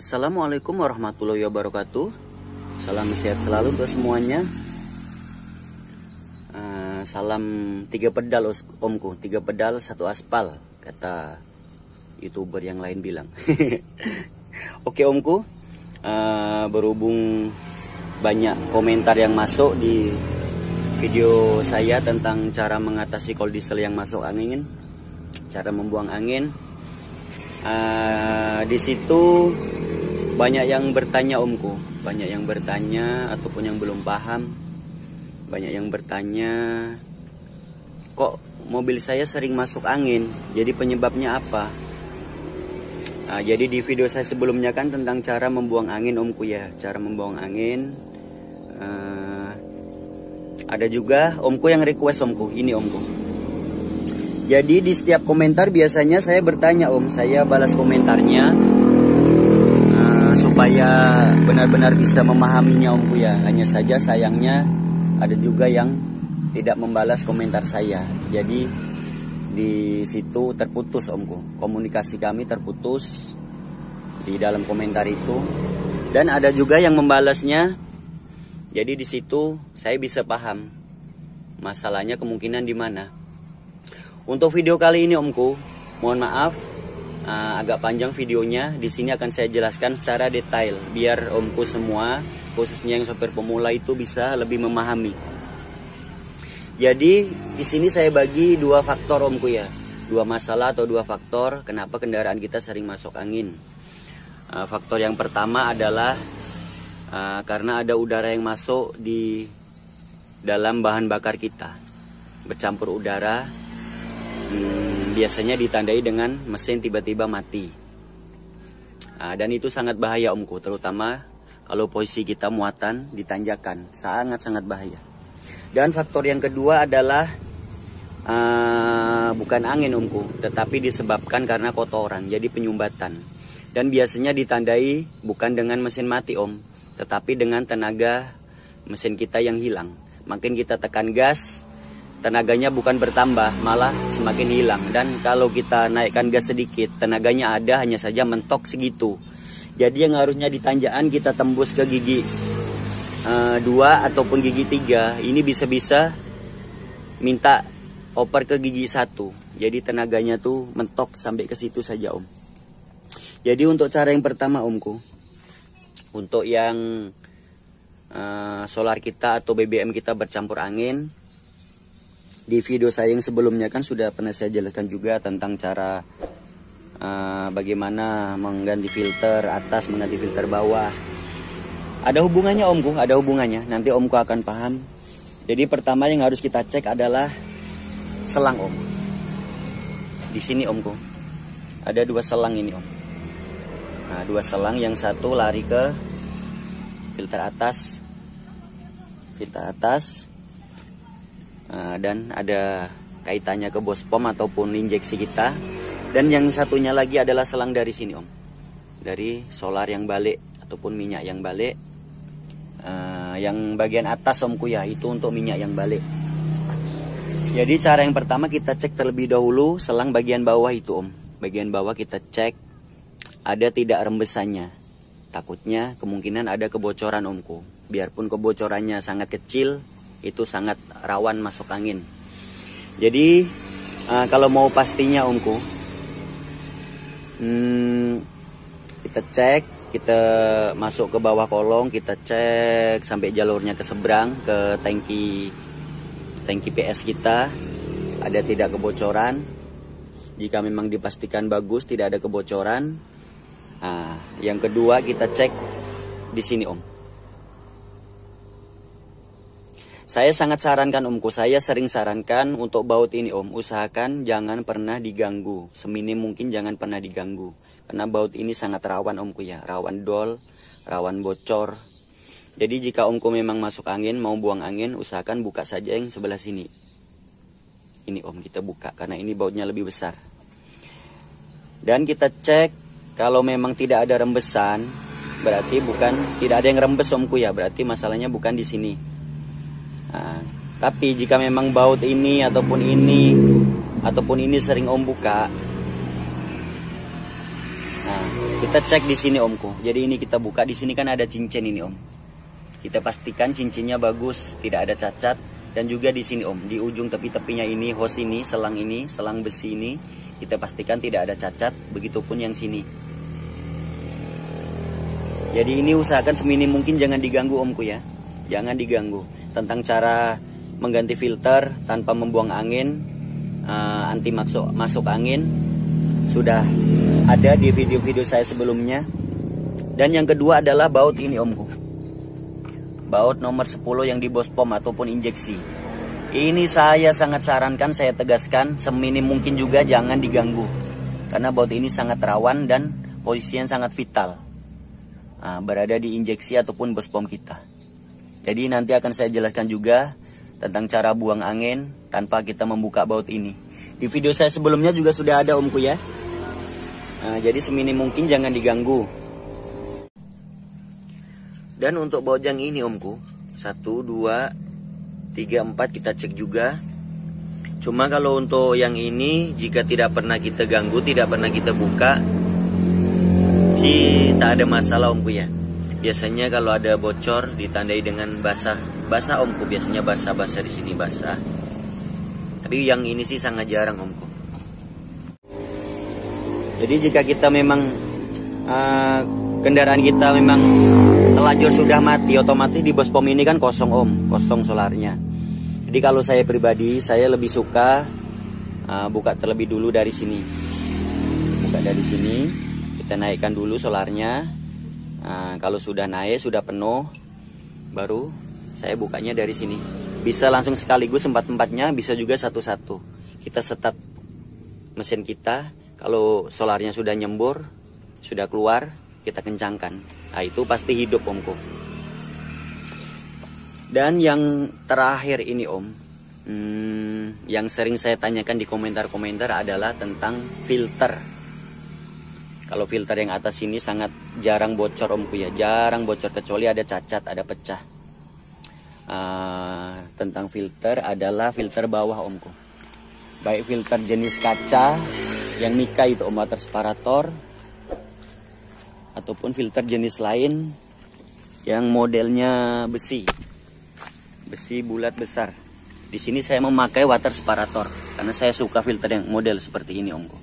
Assalamualaikum warahmatullahi wabarakatuh. Salam sehat selalu untuk semuanya. Salam 3 pedal omku, 3 pedal 1 aspal, kata YouTuber yang lain bilang. Oke omku, berhubung banyak komentar yang masuk di video saya tentang cara mengatasi cold diesel yang masuk angin, cara membuang angin. Di situ banyak yang bertanya omku, banyak yang bertanya ataupun yang belum paham, banyak yang bertanya, kok mobil saya sering masuk angin, jadi penyebabnya apa? Jadi di video saya sebelumnya kan tentang cara membuang angin omku ya, cara membuang angin. Ada juga omku yang request omku, ini omku. Jadi di setiap komentar biasanya saya bertanya om, saya balas komentarnya supaya benar-benar bisa memahaminya omku ya. Hanya saja sayangnya ada juga yang tidak membalas komentar saya. Jadi di situ terputus omku, komunikasi kami terputus di dalam komentar itu. Dan ada juga yang membalasnya. Jadi di situ saya bisa paham masalahnya kemungkinan di mana. Untuk video kali ini omku, mohon maaf agak panjang videonya. Di sini akan saya jelaskan secara detail biar omku semua, khususnya yang sopir pemula itu bisa lebih memahami. Jadi di sini saya bagi 2 faktor omku ya, 2 masalah atau 2 faktor kenapa kendaraan kita sering masuk angin. Faktor yang pertama adalah karena ada udara yang masuk di dalam bahan bakar kita, bercampur udara. Biasanya ditandai dengan mesin tiba-tiba mati. Dan itu sangat bahaya omku, terutama kalau posisi kita muatan ditanjakan, sangat-sangat bahaya. Dan faktor yang kedua adalah bukan angin omku, tetapi disebabkan karena kotoran, jadi penyumbatan. Dan biasanya ditandai bukan dengan mesin mati om, tetapi dengan tenaga mesin kita yang hilang. Makin kita tekan gas, tenaganya bukan bertambah, malah semakin hilang. Dan kalau kita naikkan gas sedikit, tenaganya ada, hanya saja mentok segitu. Jadi yang harusnya di tanjakan kita tembus ke gigi 2 ataupun gigi 3, ini bisa-bisa minta oper ke gigi 1. Jadi tenaganya tuh mentok sampai ke situ saja om. Jadi untuk cara yang pertama omku, untuk yang solar kita atau BBM kita bercampur angin, di video saya yang sebelumnya kan sudah pernah saya jelaskan juga tentang cara bagaimana mengganti filter atas, mengganti filter bawah. Ada hubungannya omku, ada hubungannya. Nanti omku akan paham. Jadi pertama yang harus kita cek adalah selang om. Di sini omku, ada 2 selang ini om. Nah 2 selang, yang satu lari ke filter atas, dan ada kaitannya ke bospom ataupun injeksi kita. Dan yang satunya lagi adalah selang dari sini om, dari solar yang balik ataupun minyak yang balik. Yang bagian atas omku ya, itu untuk minyak yang balik. Jadi cara yang pertama kita cek terlebih dahulu selang bagian bawah itu om. Bagian bawah kita cek ada tidak rembesannya. Takutnya kemungkinan ada kebocoran omku. Biarpun kebocorannya sangat kecil, itu sangat rawan masuk angin. Jadi kalau mau pastinya omku, kita cek, kita masuk ke bawah kolong, kita cek sampai jalurnya ke seberang, ke tangki PS kita, ada tidak kebocoran. Jika memang dipastikan bagus, tidak ada kebocoran. Yang kedua kita cek di sini om. Saya sangat sarankan omku, saya sering sarankan untuk baut ini om, usahakan jangan pernah diganggu, seminim mungkin jangan pernah diganggu. Karena baut ini sangat rawan omku ya, rawan dol, rawan bocor. Jadi jika omku memang masuk angin, mau buang angin, usahakan buka saja yang sebelah sini. Ini om, kita buka karena ini bautnya lebih besar. Dan kita cek kalau memang tidak ada rembesan, berarti tidak ada yang rembes omku ya, berarti masalahnya bukan di sini. Tapi jika memang baut ini ataupun ini sering om buka, Nah, kita cek di sini omku. Jadi ini kita buka, di sini kan ada cincin ini om. Kita pastikan cincinnya bagus, tidak ada cacat. Dan juga di sini om, di ujung tepi-tepinya ini, hose ini, selang besi ini, kita pastikan tidak ada cacat. Begitupun yang sini. Jadi ini usahakan seminim mungkin jangan diganggu omku ya. Jangan diganggu. Tentang cara mengganti filter tanpa membuang angin, anti masuk angin, sudah ada di video-video saya sebelumnya. Dan yang kedua adalah baut ini omku. Baut nomor 10 yang di bospom ataupun injeksi. Ini saya sangat sarankan, saya tegaskan, seminim mungkin juga jangan diganggu. Karena baut ini sangat rawan dan posisinya sangat vital. Nah, berada di injeksi ataupun bospom kita. Jadi nanti akan saya jelaskan juga tentang cara buang angin tanpa kita membuka baut ini. Di video saya sebelumnya juga sudah ada omku ya. Nah, jadi seminim mungkin jangan diganggu. Dan untuk baut yang ini omku, 1, 2, 3, 4 kita cek juga. Cuma kalau untuk yang ini, jika tidak pernah kita ganggu, tidak pernah kita buka, sih tak ada masalah omku ya. Biasanya kalau ada bocor ditandai dengan basah omku, biasanya basah di sini basah. Tapi yang ini sih sangat jarang omku. Jadi jika kita memang kendaraan kita memang terlanjur sudah mati, otomatis di bospom ini kan kosong om, kosong solarnya. Jadi kalau saya pribadi, saya lebih suka buka terlebih dulu dari sini. Buka dari sini, kita naikkan dulu solarnya. Kalau sudah naik, sudah penuh, baru saya bukanya dari sini. Bisa langsung sekaligus empat-empatnya, bisa juga satu-satu. Kita start mesin kita, kalau solarnya sudah nyembur, sudah keluar, kita kencangkan. Nah itu pasti hidup omku. Dan yang terakhir ini om, yang sering saya tanyakan di komentar-komentar adalah tentang filter. Kalau filter yang atas ini sangat jarang bocor omku ya, jarang bocor kecuali ada cacat, ada pecah. Tentang filter adalah filter bawah omku. Baik filter jenis kaca yang Mika itu om, water separator, ataupun filter jenis lain yang modelnya besi bulat besar. Di sini saya memakai water separator karena saya suka filter yang model seperti ini omku.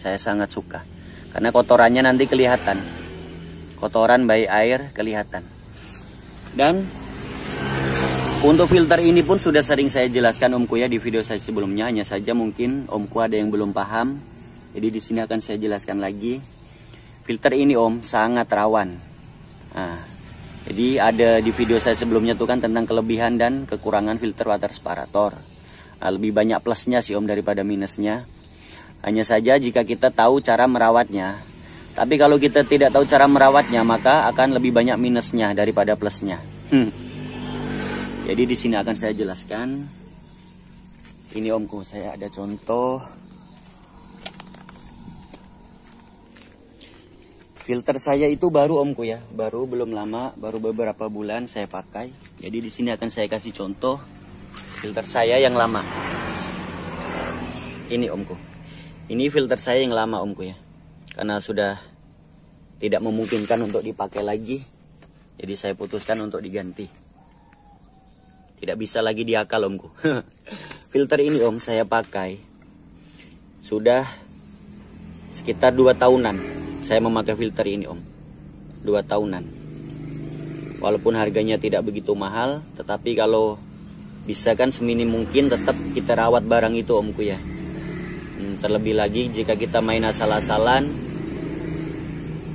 Saya sangat suka karena kotorannya nanti kelihatan, kotoran baik air kelihatan. Dan untuk filter ini pun sudah sering saya jelaskan omku ya di video saya sebelumnya, hanya saja mungkin omku ada yang belum paham. Jadi di sini akan saya jelaskan lagi. Filter ini om sangat rawan. Jadi ada di video saya sebelumnya tuh kan tentang kelebihan dan kekurangan filter water separator. Lebih banyak plusnya sih om daripada minusnya. Hanya saja jika kita tahu cara merawatnya. Tapi kalau kita tidak tahu cara merawatnya, maka akan lebih banyak minusnya daripada plusnya. Jadi di sini akan saya jelaskan. Ini omku, saya ada contoh. Filter saya itu baru omku ya, baru belum lama, baru beberapa bulan saya pakai. Jadi di sini akan saya kasih contoh filter saya yang lama. Ini omku. Ini filter saya yang lama omku ya. Karena sudah tidak memungkinkan untuk dipakai lagi. Jadi saya putuskan untuk diganti. Tidak bisa lagi diakal omku. Filter ini om saya pakai sudah sekitar 2 tahunan. Saya memakai filter ini om, 2 tahunan. Walaupun harganya tidak begitu mahal, tetapi kalau bisa kan seminim mungkin tetap kita rawat barang itu omku ya. Terlebih lagi jika kita main asal-asalan,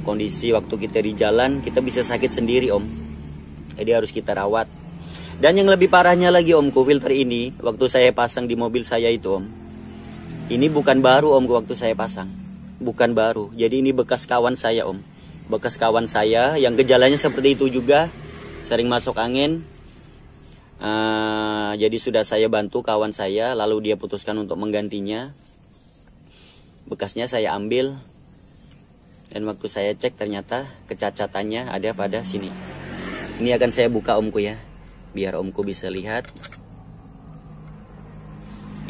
kondisi waktu kita di jalan, kita bisa sakit sendiri om. Jadi harus kita rawat. Dan yang lebih parahnya lagi omku, filter ini waktu saya pasang di mobil saya itu om, ini bukan baru omku waktu saya pasang. Bukan baru, jadi ini bekas kawan saya om. Bekas kawan saya yang gejalanya seperti itu juga, sering masuk angin. Jadi sudah saya bantu kawan saya, lalu dia putuskan untuk menggantinya. Bekasnya saya ambil, dan waktu saya cek ternyata kecacatannya ada pada sini. Ini akan saya buka omku ya, biar omku bisa lihat.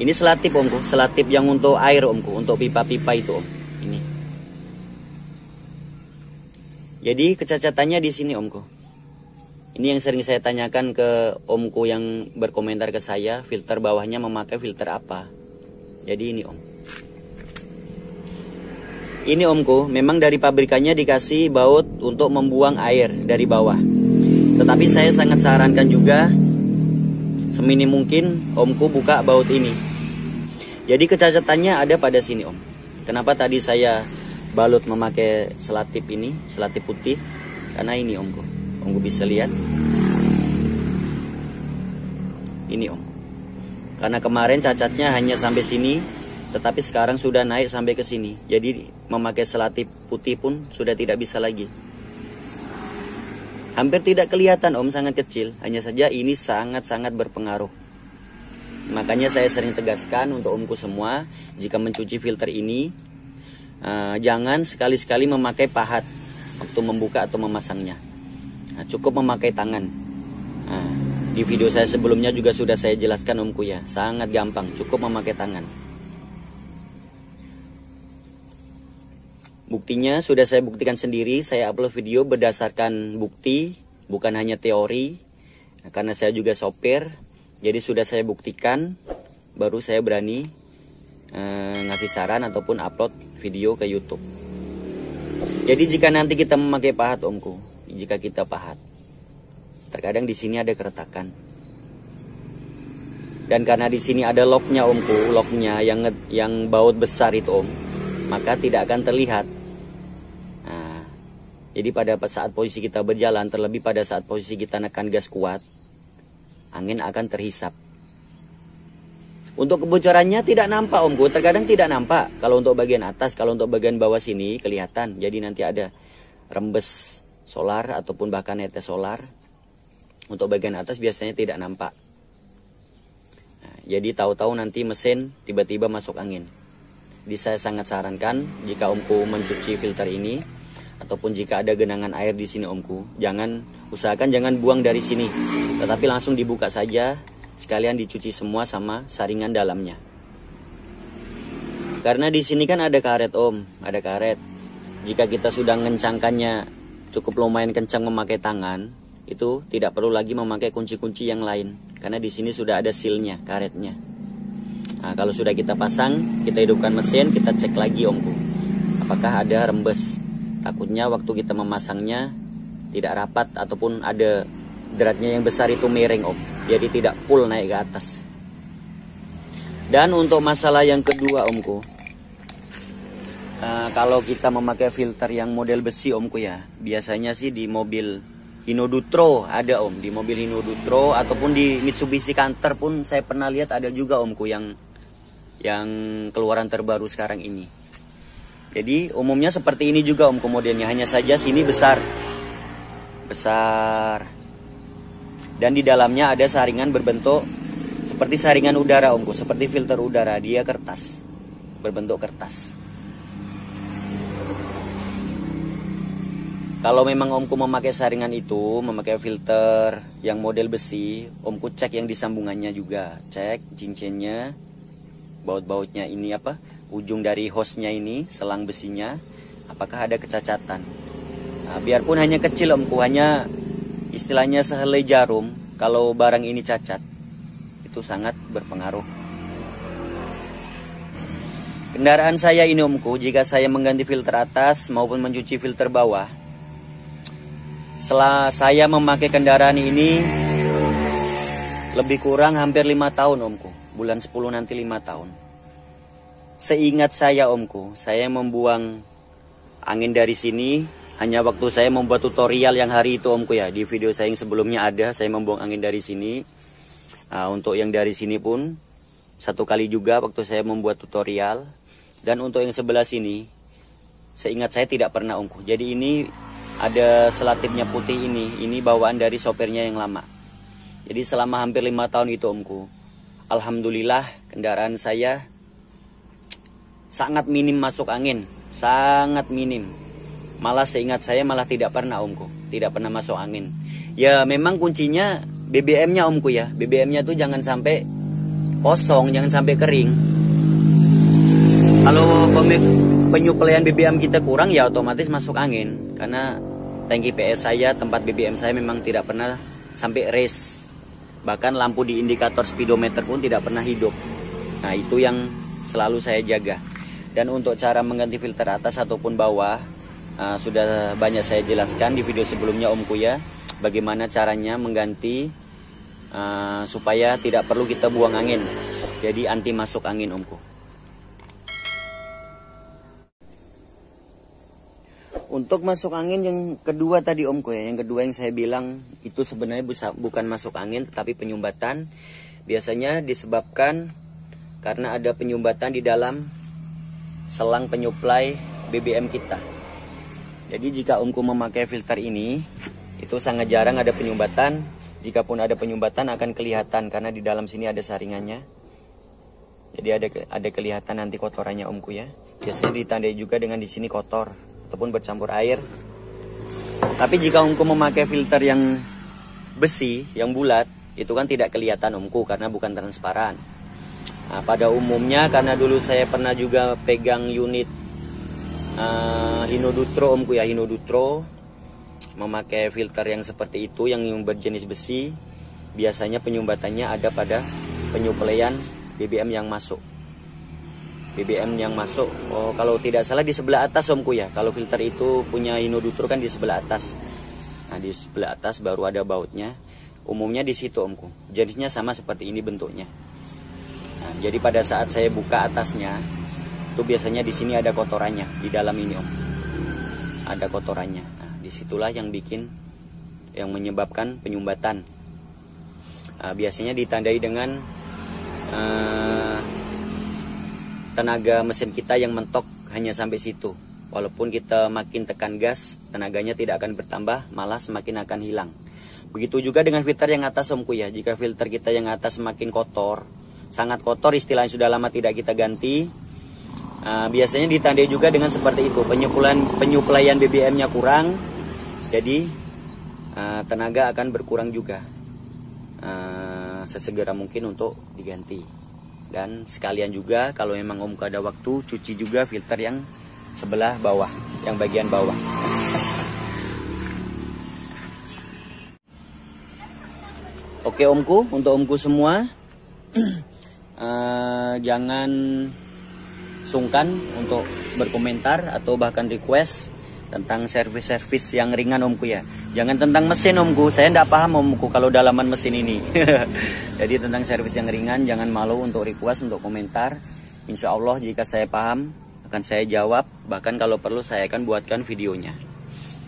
Ini selatip omku, selatip yang untuk air omku, untuk pipa-pipa itu om. Ini Jadi kecacatannya di sini omku. Ini yang sering saya tanyakan ke omku yang berkomentar ke saya, filter bawahnya memakai filter apa. Jadi ini om. Ini omku, memang dari pabrikannya dikasih baut untuk membuang air dari bawah. Tetapi saya sangat sarankan juga, seminim mungkin omku buka baut ini. Jadi kecacatannya ada pada sini om. Kenapa tadi saya balut memakai selatip ini, selatip putih? Karena ini omku. Omku bisa lihat. Ini om. Karena kemarin cacatnya hanya sampai sini, tetapi sekarang sudah naik sampai ke sini. Jadi memakai selatip putih pun sudah tidak bisa lagi. Hampir tidak kelihatan om, sangat kecil. Hanya saja ini sangat-sangat berpengaruh. Makanya saya sering tegaskan untuk omku semua, jika mencuci filter ini, jangan sekali-sekali memakai pahat waktu membuka atau memasangnya. Cukup memakai tangan. Di video saya sebelumnya juga sudah saya jelaskan omku ya, sangat gampang, cukup memakai tangan. Buktinya sudah saya buktikan sendiri, saya upload video berdasarkan bukti, bukan hanya teori. Karena saya juga sopir, jadi sudah saya buktikan, baru saya berani ngasih saran ataupun upload video ke YouTube. Jadi jika nanti kita memakai pahat omku, jika kita pahat, terkadang di sini ada keretakan. Dan karena di sini ada locknya omku, locknya yang baut besar itu om, maka tidak akan terlihat. Jadi pada saat posisi kita berjalan, terlebih pada saat posisi kita nekan gas kuat, angin akan terhisap. Untuk kebocorannya tidak nampak omku, terkadang tidak nampak. Kalau untuk bagian atas, kalau untuk bagian bawah sini kelihatan. Jadi nanti ada rembes solar ataupun bahkan netes solar. Untuk bagian atas biasanya tidak nampak. Jadi tahu-tahu nanti mesin tiba-tiba masuk angin. Jadi saya sangat sarankan jika omku mencuci filter ini, ataupun jika ada genangan air di sini omku, usahakan jangan buang dari sini, tetapi langsung dibuka saja, sekalian dicuci semua sama saringan dalamnya. Karena di sini kan ada karet om, ada karet. Jika kita sudah ngencangkannya cukup lumayan kencang memakai tangan, itu tidak perlu lagi memakai kunci-kunci yang lain, karena di sini sudah ada sealnya, karetnya. Kalau sudah kita pasang, kita hidupkan mesin, kita cek lagi omku, apakah ada rembes. Takutnya waktu kita memasangnya tidak rapat ataupun ada dratnya yang besar itu miring om, jadi tidak full naik ke atas. Dan untuk masalah yang kedua omku, kalau kita memakai filter yang model besi omku ya, biasanya sih di mobil Hino Dutro ada om, di mobil Hino Dutro ataupun di Mitsubishi Canter pun saya pernah lihat ada juga omku yang keluaran terbaru sekarang ini. Jadi umumnya seperti ini juga omku modelnya, hanya saja sini besar. Dan di dalamnya ada saringan berbentuk seperti saringan udara omku, seperti filter udara, dia kertas, berbentuk kertas. Kalau memang omku memakai saringan itu, memakai filter yang model besi, omku cek yang di sambungannya juga, cek cincinnya, baut-bautnya ini ujung dari hostnya ini, selang besinya, apakah ada kecacatan. Biarpun hanya kecil omku, hanya istilahnya sehelai jarum, kalau barang ini cacat, itu sangat berpengaruh. Kendaraan saya ini omku, jika saya mengganti filter atas maupun mencuci filter bawah, setelah saya memakai kendaraan ini lebih kurang hampir 5 tahun omku, bulan 10 nanti 5 tahun. Seingat saya omku, saya membuang angin dari sini hanya waktu saya membuat tutorial yang hari itu omku ya. Di video saya yang sebelumnya ada, saya membuang angin dari sini. Untuk yang dari sini pun satu kali juga waktu saya membuat tutorial. Dan untuk yang sebelah sini, seingat saya tidak pernah omku. Jadi ini ada selatipnya putih ini bawaan dari sopirnya yang lama. Jadi selama hampir 5 tahun itu omku, alhamdulillah kendaraan saya sangat minim masuk angin, sangat minim. Malah seingat saya malah tidak pernah omku, tidak pernah masuk angin. Ya memang kuncinya BBM-nya omku ya, BBM-nya tuh jangan sampai kosong, jangan sampai kering. Kalau penyuplaian BBM kita kurang ya otomatis masuk angin, karena tangki PS saya, tempat BBM saya memang tidak pernah sampai race. Bahkan lampu di indikator speedometer pun tidak pernah hidup. Nah, itu yang selalu saya jaga. Dan untuk cara mengganti filter atas ataupun bawah, sudah banyak saya jelaskan di video sebelumnya Omku ya. Bagaimana caranya mengganti supaya tidak perlu kita buang angin. Jadi anti masuk angin Omku. Untuk masuk angin yang kedua tadi Omku ya, yang kedua yang saya bilang itu sebenarnya bukan masuk angin tetapi penyumbatan. Biasanya disebabkan karena ada penyumbatan di dalam selang penyuplai BBM kita. Jadi jika Omku memakai filter ini, itu sangat jarang ada penyumbatan. Jikapun ada penyumbatan akan kelihatan karena di dalam sini ada saringannya. Jadi ada kelihatan nanti kotorannya Omku ya. Biasanya ditandai juga dengan di sini kotor ataupun bercampur air. Tapi jika Omku memakai filter yang besi, yang bulat, itu kan tidak kelihatan Omku karena bukan transparan. Nah, pada umumnya karena dulu saya pernah juga pegang unit Hinodutro Omku ya, Hinodutro, memakai filter yang seperti itu yang berjenis besi. Biasanya penyumbatannya ada pada penyuplaian BBM yang masuk. BBM yang masuk, kalau tidak salah di sebelah atas Omku ya. Kalau filter itu punya Hinodutro kan di sebelah atas. Nah, di sebelah atas baru ada bautnya. Umumnya di situ Omku. Jenisnya sama seperti ini bentuknya. Nah, jadi pada saat saya buka atasnya, itu biasanya di sini ada kotorannya di dalam ini Om. Ada kotorannya. Nah, disitulah yang menyebabkan penyumbatan. Nah, biasanya ditandai dengan tenaga mesin kita yang mentok hanya sampai situ. Walaupun kita makin tekan gas, tenaganya tidak akan bertambah, malah semakin akan hilang. Begitu juga dengan filter yang atas Omku ya. Jika filter kita yang atas semakin kotor, sangat kotor, istilahnya sudah lama tidak kita ganti, biasanya ditandai juga dengan seperti itu. Penyuplaian BBM-nya kurang, jadi tenaga akan berkurang juga. Sesegera mungkin untuk diganti. Dan sekalian juga kalau memang Omku ada waktu, cuci juga filter yang sebelah bawah, yang bagian bawah. Oke Omku, untuk Omku semua, jangan sungkan untuk berkomentar atau bahkan request tentang servis-servis yang ringan Omku ya. Jangan tentang mesin Omku, saya tidak paham Omku kalau dalaman mesin ini. Jadi tentang servis yang ringan jangan malu untuk request, untuk komentar. Insya Allah jika saya paham akan saya jawab, bahkan kalau perlu saya akan buatkan videonya.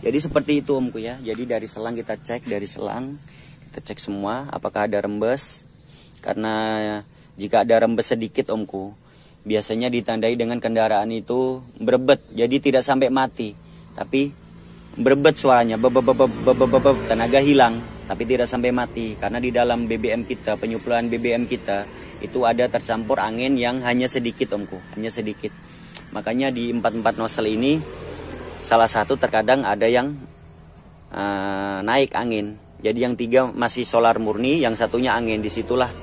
Jadi seperti itu Omku ya. Jadi dari selang kita cek, kita cek semua apakah ada rembes. Karena jika ada rembes sedikit Omku, biasanya ditandai dengan kendaraan itu berebet. Jadi tidak sampai mati, tapi berebet suaranya, tenaga hilang, tapi tidak sampai mati. Karena di dalam BBM kita, penyuplaian BBM kita, itu ada tercampur angin yang hanya sedikit Omku, hanya sedikit. Makanya di 44 nozzle ini, salah satu terkadang ada yang naik angin. Jadi yang 3 masih solar murni, yang satunya angin. Disitulah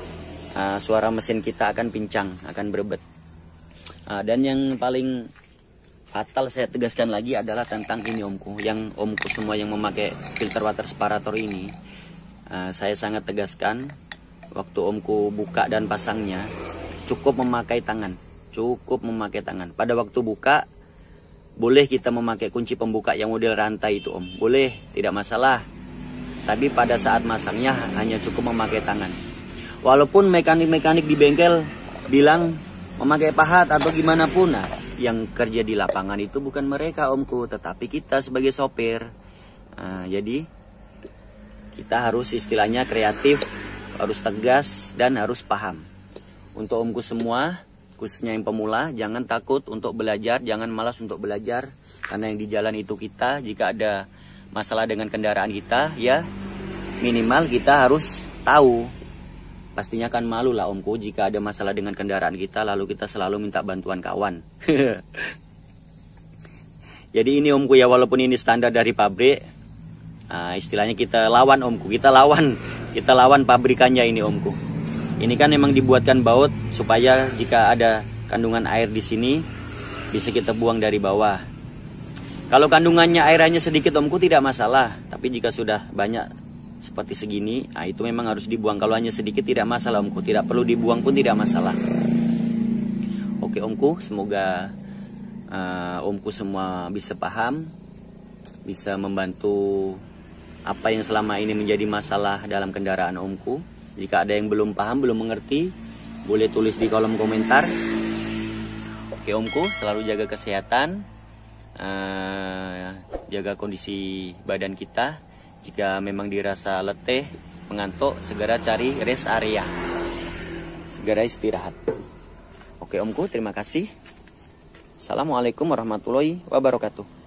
suara mesin kita akan pincang, akan berebet. Dan yang paling fatal saya tegaskan lagi adalah tentang ini Omku. Yang Omku semua yang memakai filter water separator ini, saya sangat tegaskan waktu Omku buka dan pasangnya, cukup memakai tangan. Cukup memakai tangan. Pada waktu buka, boleh kita memakai kunci pembuka yang model rantai itu Om. Boleh, tidak masalah. Tapi pada saat masangnya hanya cukup memakai tangan. Walaupun mekanik-mekanik di bengkel bilang memakai pahat atau gimana pun, nah, yang kerja di lapangan itu bukan mereka Omku, tetapi kita sebagai sopir. Jadi kita harus istilahnya kreatif, harus tegas dan harus paham. Untuk Omku semua, khususnya yang pemula, jangan takut untuk belajar, jangan malas untuk belajar. Karena yang di jalan itu kita, jika ada masalah dengan kendaraan kita, ya minimal kita harus tahu. Pastinya kan malu lah Omku jika ada masalah dengan kendaraan kita lalu kita selalu minta bantuan kawan. Jadi ini Omku ya, walaupun ini standar dari pabrik, istilahnya kita lawan Omku, kita lawan pabrikannya ini Omku. Ini kan memang dibuatkan baut supaya jika ada kandungan air di sini bisa kita buang dari bawah. Kalau kandungannya airannya sedikit omku tidak masalah, tapi jika sudah banyak seperti segini, nah itu memang harus dibuang. Kalau hanya sedikit tidak masalah omku, tidak perlu dibuang pun tidak masalah. Oke omku, semoga omku semua bisa paham, bisa membantu apa yang selama ini menjadi masalah dalam kendaraan omku. Jika ada yang belum paham, belum mengerti, boleh tulis di kolom komentar. Oke omku, selalu jaga kesehatan, jaga kondisi badan kita. Jika memang dirasa letih, mengantuk, segera cari rest area, segera istirahat. Oke omku, terima kasih. Assalamualaikum warahmatullahi wabarakatuh.